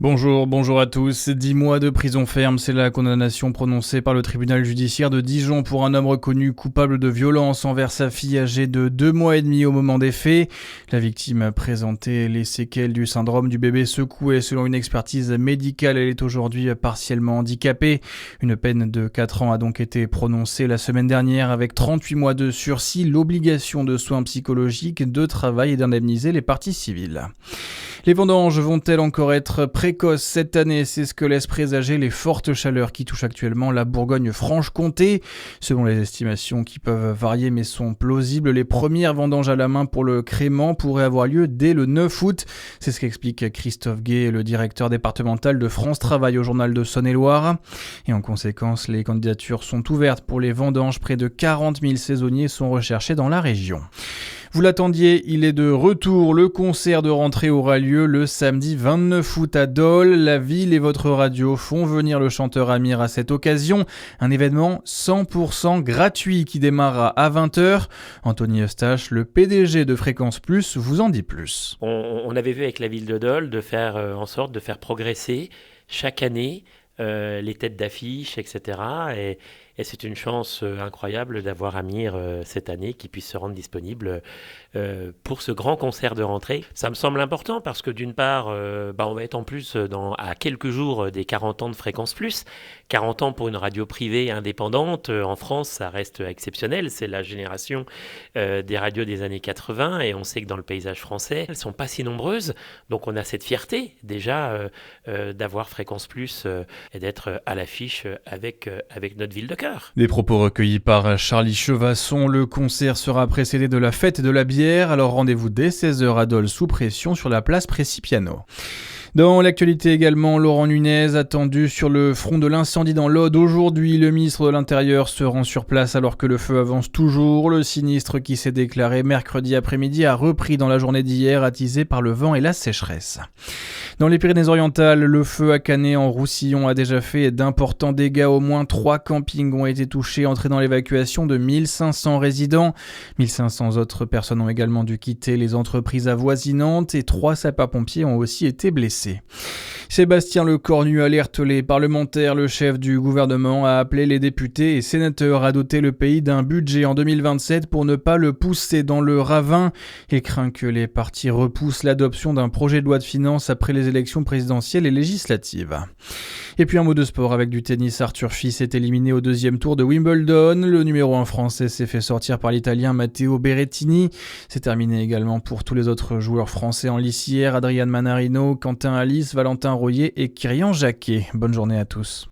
Bonjour à tous. 10 mois de prison ferme, c'est la condamnation prononcée par le tribunal judiciaire de Dijon pour un homme reconnu coupable de violence envers sa fille âgée de 2 mois et demi au moment des faits. La victime présentait les séquelles du syndrome du bébé secoué. Selon une expertise médicale, elle est aujourd'hui partiellement handicapée. Une peine de 4 ans a donc été prononcée la semaine dernière avec 38 mois de sursis, l'obligation de soins psychologiques, de travail et d'indemniser les parties civiles. Les vendanges vont-elles encore être précoces cette année? C'est ce que laissent présager les fortes chaleurs qui touchent actuellement la Bourgogne-Franche-Comté. Selon les estimations qui peuvent varier mais sont plausibles, les premières vendanges à la main pour le crément pourraient avoir lieu dès le 9 août. C'est ce qu'explique Christophe Gay, le directeur départemental de France Travail au journal de Saône-et-Loire. Et en conséquence, les candidatures sont ouvertes pour les vendanges. Près de 40 000 saisonniers sont recherchés dans la région. Vous l'attendiez, il est de retour. Le concert de rentrée aura lieu le samedi 29 août à Dole. La ville et votre radio font venir le chanteur Amir à cette occasion. Un événement 100% gratuit qui démarra à 20h. Anthony Eustache, le PDG de Fréquence Plus, vous en dit plus. On avait vu avec la ville de Dole de faire en sorte de faire progresser chaque année les têtes d'affiche, etc. Et c'est une chance incroyable d'avoir Amir cette année qui puisse se rendre disponible pour ce grand concert de rentrée. Ça me semble important parce que d'une part, on va être en plus à quelques jours des 40 ans de Fréquence Plus. 40 ans pour une radio privée indépendante, en France, ça reste exceptionnel. C'est la génération des radios des années 80 et on sait que dans le paysage français, elles ne sont pas si nombreuses. Donc on a cette fierté déjà d'avoir Fréquence Plus et d'être à l'affiche avec notre ville de cœur. Des propos recueillis par Charlie Chevasson. Le concert sera précédé de la fête de la bière. Alors rendez-vous dès 16h à Dole sous pression sur la place Précipiano. Dans l'actualité également, Laurent Nunez attendu sur le front de l'incendie dans l'Aude. Aujourd'hui, le ministre de l'Intérieur se rend sur place alors que le feu avance toujours. Le sinistre qui s'est déclaré mercredi après-midi a repris dans la journée d'hier, attisé par le vent et la sécheresse. Dans les Pyrénées-Orientales, le feu à Canet en Roussillon a déjà fait d'importants dégâts. Au moins 3 campings ont été touchés, entraînant l'évacuation de 1500 résidents. 1500 autres personnes ont également dû quitter les entreprises avoisinantes et 3 sapeurs-pompiers ont aussi été blessés. Sébastien Lecornu alerte les parlementaires. Le chef du gouvernement a appelé les députés et sénateurs à doter le pays d'un budget en 2027 pour ne pas le pousser dans le ravin. Il craint que les partis repoussent l'adoption d'un projet de loi de finances après les élections présidentielles et législatives. Et puis un mot de sport avec du tennis. Arthur Fils est éliminé au 2e tour de Wimbledon. Le numéro 1 français s'est fait sortir par l'Italien Matteo Berrettini. C'est terminé également pour tous les autres joueurs français en lice hier. Adrian Manarino, Quentin Alice, Valentin Royer et Kyrian Jacquet. Bonne journée à tous.